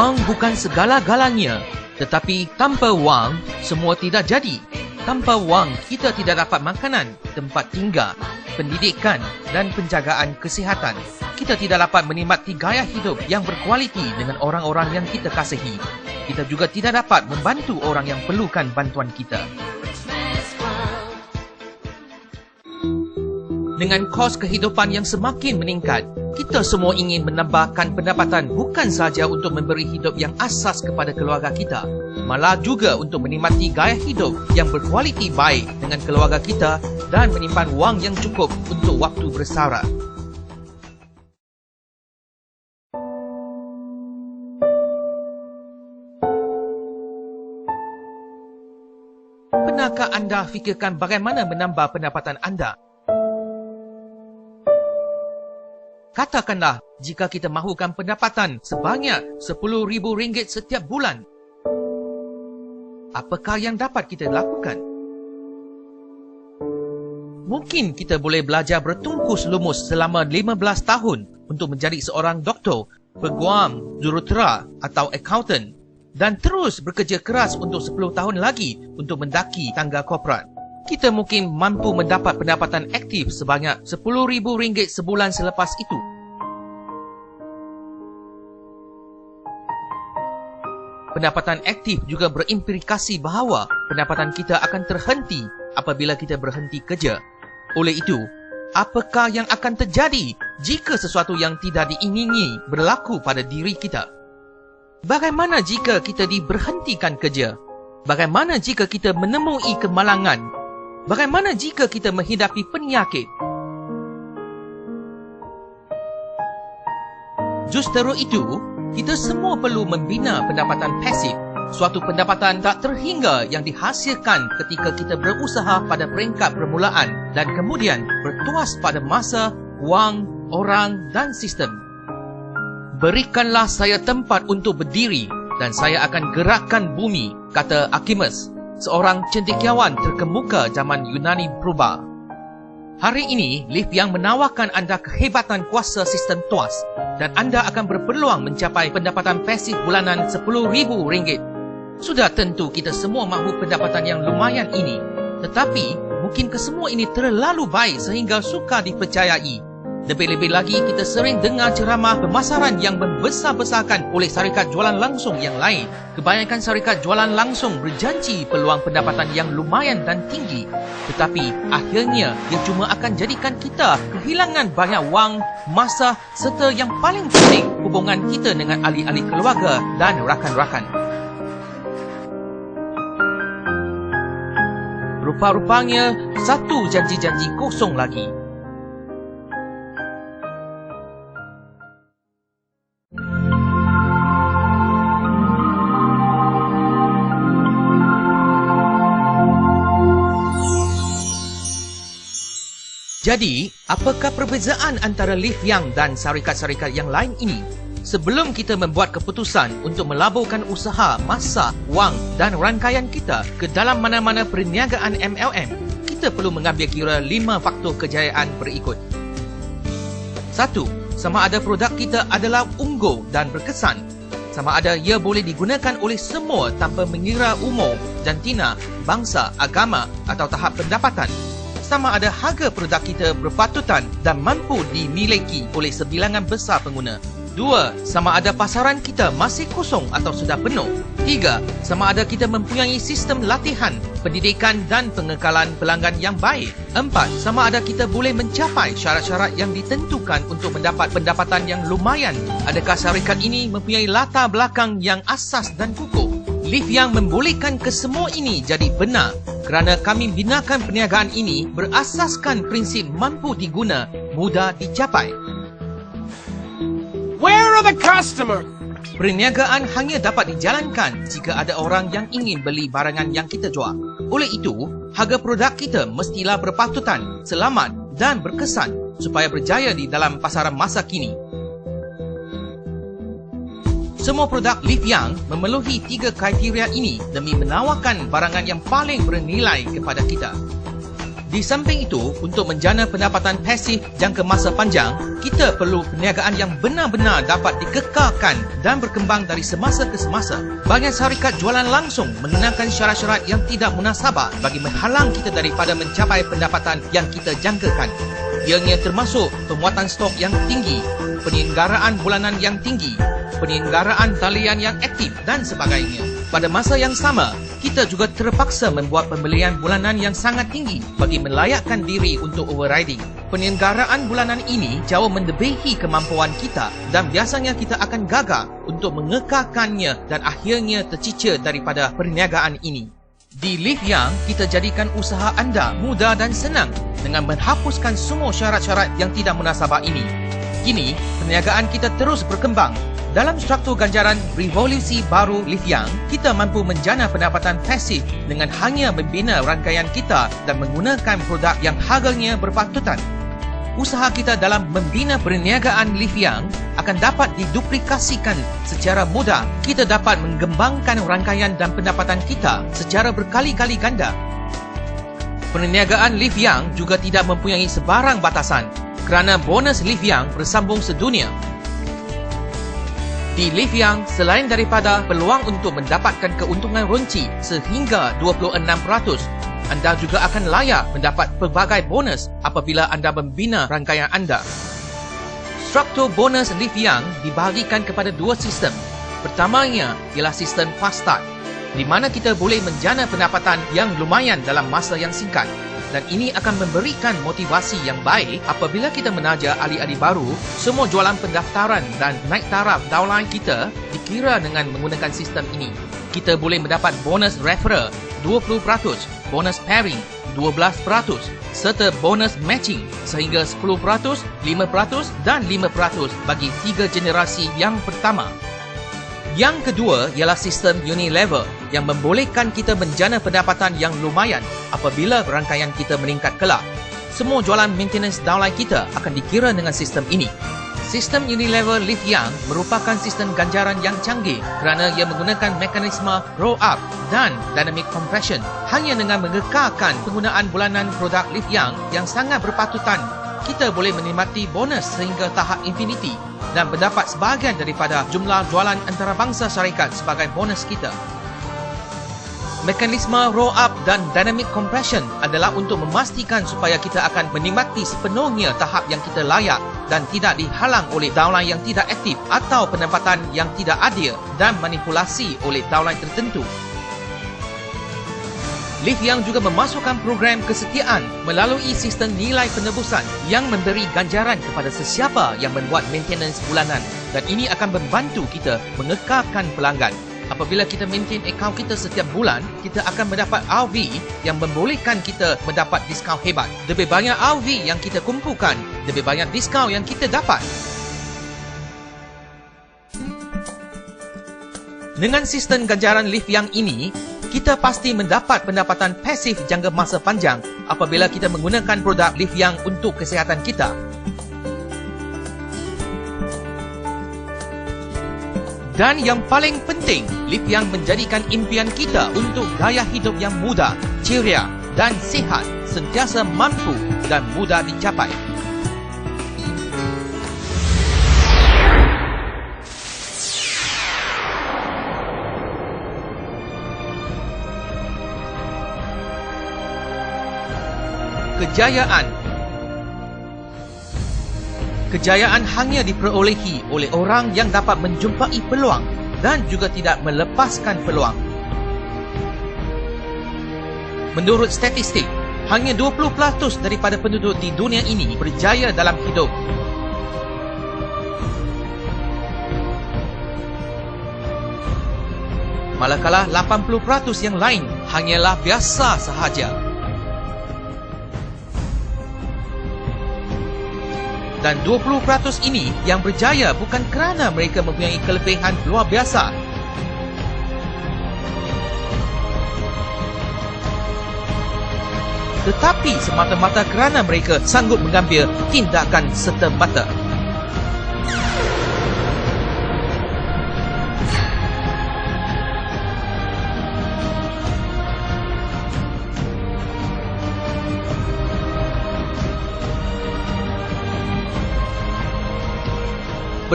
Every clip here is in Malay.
Wang bukan segala-galanya, tetapi tanpa wang, semua tidak jadi. Tanpa wang, kita tidak dapat makanan, tempat tinggal, pendidikan dan penjagaan kesihatan. Kita tidak dapat menikmati gaya hidup yang berkualiti dengan orang-orang yang kita kasihi. Kita juga tidak dapat membantu orang yang perlukan bantuan kita. Dengan kos kehidupan yang semakin meningkat, kita semua ingin menambahkan pendapatan bukan sahaja untuk memberi hidup yang asas kepada keluarga kita, malah juga untuk menikmati gaya hidup yang berkualiti baik dengan keluarga kita dan menyimpan wang yang cukup untuk waktu bersara. Pernahkah anda fikirkan bagaimana menambah pendapatan anda? Katakanlah, jika kita mahukan pendapatan sebanyak RM10,000 setiap bulan, apakah yang dapat kita lakukan? Mungkin kita boleh belajar bertungkus lumus selama 15 tahun untuk menjadi seorang doktor, peguam, jurutera atau accountant dan terus bekerja keras untuk 10 tahun lagi untuk mendaki tangga korporat. Kita mungkin mampu mendapat pendapatan aktif sebanyak RM10,000 sebulan selepas itu. Pendapatan aktif juga berimplikasi bahawa pendapatan kita akan terhenti apabila kita berhenti kerja. Oleh itu, apakah yang akan terjadi jika sesuatu yang tidak diingini berlaku pada diri kita? Bagaimana jika kita diberhentikan kerja? Bagaimana jika kita menemui kemalangan? Bagaimana jika kita menghadapi penyakit? Justru itu, kita semua perlu membina pendapatan pasif, suatu pendapatan tak terhingga yang dihasilkan ketika kita berusaha pada peringkat permulaan dan kemudian bertuas pada masa, wang, orang dan sistem. Berikanlah saya tempat untuk berdiri dan saya akan gerakkan bumi, kata Archimedes, seorang cendekiawan terkemuka zaman Yunani purba. Hari ini, Liv Yang menawarkan anda kehebatan kuasa sistem tuas dan anda akan berpeluang mencapai pendapatan pasif bulanan RM10,000. Sudah tentu kita semua mahu pendapatan yang lumayan ini, tetapi mungkin kesemua ini terlalu baik sehingga sukar dipercayai. Lebih-lebih lagi, kita sering dengar ceramah pemasaran yang membesar-besarkan oleh syarikat jualan langsung yang lain. Kebanyakan syarikat jualan langsung berjanji peluang pendapatan yang lumayan dan tinggi. Tetapi akhirnya, ia cuma akan jadikan kita kehilangan banyak wang, masa serta yang paling penting, hubungan kita dengan ahli-ahli keluarga dan rakan-rakan. Rupa-rupanya, satu janji-janji kosong lagi. Jadi, apakah perbezaan antara Liv Yang dan syarikat-syarikat yang lain ini? Sebelum kita membuat keputusan untuk melaburkan usaha, masa, wang dan rangkaian kita ke dalam mana-mana perniagaan MLM, kita perlu mengambil kira 5 faktor kejayaan berikut. 1. Sama ada produk kita adalah unggul dan berkesan. Sama ada ia boleh digunakan oleh semua tanpa mengira umur, jantina, bangsa, agama atau tahap pendapatan. Sama ada harga produk kita berpatutan dan mampu dimiliki oleh sebilangan besar pengguna. 2. Sama ada pasaran kita masih kosong atau sudah penuh. 3. Sama ada kita mempunyai sistem latihan, pendidikan dan pengekalan pelanggan yang baik. 4. Sama ada kita boleh mencapai syarat-syarat yang ditentukan untuk mendapat pendapatan yang lumayan. Adakah syarikat ini mempunyai latar belakang yang asas dan kukuh? Liv Yang membolehkan kesemua ini jadi benar kerana kami binakan perniagaan ini berasaskan prinsip mampu diguna, mudah dicapai. Where are the customers? Perniagaan hanya dapat dijalankan jika ada orang yang ingin beli barangan yang kita jual. Oleh itu, harga produk kita mestilah berpatutan, selamat dan berkesan supaya berjaya di dalam pasaran masa kini. Semua produk Liv Yang memenuhi 3 kriteria ini demi menawarkan barangan yang paling bernilai kepada kita. Di samping itu, untuk menjana pendapatan pasif jangka masa panjang, kita perlu perniagaan yang benar-benar dapat dikekalkan dan berkembang dari semasa ke semasa. Banyak syarikat jualan langsung mengenakan syarat-syarat yang tidak munasabah bagi menghalang kita daripada mencapai pendapatan yang kita jangkakan. Ianya termasuk pemuatan stok yang tinggi, penyelenggaraan bulanan yang tinggi, penyelenggaraan talian yang aktif dan sebagainya. Pada masa yang sama, kita juga terpaksa membuat pembelian bulanan yang sangat tinggi bagi melayakkan diri untuk overriding. Penyelenggaraan bulanan ini jauh melebihi kemampuan kita dan biasanya kita akan gagal untuk mengekalkannya dan akhirnya tercicir daripada perniagaan ini. Di Live Young, kita jadikan usaha anda mudah dan senang dengan menghapuskan semua syarat-syarat yang tidak munasabah ini. Kini, perniagaan kita terus berkembang. Dalam struktur ganjaran revolusi baru Live Young, kita mampu menjana pendapatan pasif dengan hanya membina rangkaian kita dan menggunakan produk yang harganya berpatutan. Usaha kita dalam membina perniagaan Live Young akan dapat diduplikasikan secara mudah. Kita dapat mengembangkan rangkaian dan pendapatan kita secara berkali-kali ganda. Perniagaan Live Young juga tidak mempunyai sebarang batasan kerana bonus Live Young bersambung sedunia. Di Live Young, selain daripada peluang untuk mendapatkan keuntungan runci sehingga 26%, anda juga akan layak mendapat pelbagai bonus apabila anda membina rangkaian anda. Struktur bonus Live Young dibahagikan kepada dua sistem. Pertamanya ialah sistem Fast Start, di mana kita boleh menjana pendapatan yang lumayan dalam masa yang singkat. Dan ini akan memberikan motivasi yang baik apabila kita menaja ahli-ahli baru. Semua jualan pendaftaran dan naik taraf downline kita dikira dengan menggunakan sistem ini. Kita boleh mendapat bonus referral 20%, bonus pairing 12%, serta bonus matching sehingga 10%, 5% dan 5% bagi 3 generasi yang pertama. Yang kedua ialah sistem Unilever yang membolehkan kita menjana pendapatan yang lumayan apabila rangkaian kita meningkat kelak. Semua jualan maintenance downline kita akan dikira dengan sistem ini. Sistem Unilever Live Young merupakan sistem ganjaran yang canggih kerana ia menggunakan mekanisme roll-up dan dynamic compression. Hanya dengan mengekalkan penggunaan bulanan produk Live Young yang sangat berpatutan, kita boleh menikmati bonus sehingga tahap infinity dan mendapat sebahagian daripada jumlah jualan antarabangsa syarikat sebagai bonus kita. Mekanisme roll-up dan dynamic compression adalah untuk memastikan supaya kita akan menikmati sepenuhnya tahap yang kita layak dan tidak dihalang oleh downline yang tidak aktif atau pendapatan yang tidak adil dan manipulasi oleh downline tertentu. Live Young juga memasukkan program kesetiaan melalui sistem nilai penebusan yang memberi ganjaran kepada sesiapa yang membuat maintenance bulanan, dan ini akan membantu kita mengekalkan pelanggan. Apabila kita maintain akaun kita setiap bulan, kita akan mendapat RV yang membolehkan kita mendapat diskaun hebat. Lebih banyak RV yang kita kumpulkan, lebih banyak diskaun yang kita dapat. Dengan sistem ganjaran Live Young ini, kita pasti mendapat pendapatan pasif jangka masa panjang apabila kita menggunakan produk Live Young untuk kesihatan kita. Dan yang paling penting, Live Young menjadikan impian kita untuk gaya hidup yang mudah, ceria dan sihat sentiasa mampu dan mudah dicapai. Kejayaan hanya diperolehi oleh orang yang dapat menjumpai peluang dan juga tidak melepaskan peluang. Menurut statistik, hanya 20% daripada penduduk di dunia ini berjaya dalam hidup. Manakala 80% yang lain hanyalah biasa sahaja. Dan 20% ini yang berjaya bukan kerana mereka mempunyai kelebihan luar biasa. Tetapi semata-mata kerana mereka sanggup mengambil tindakan serta-merta.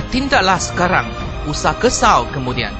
Bertindaklah sekarang, usah kesal kemudian.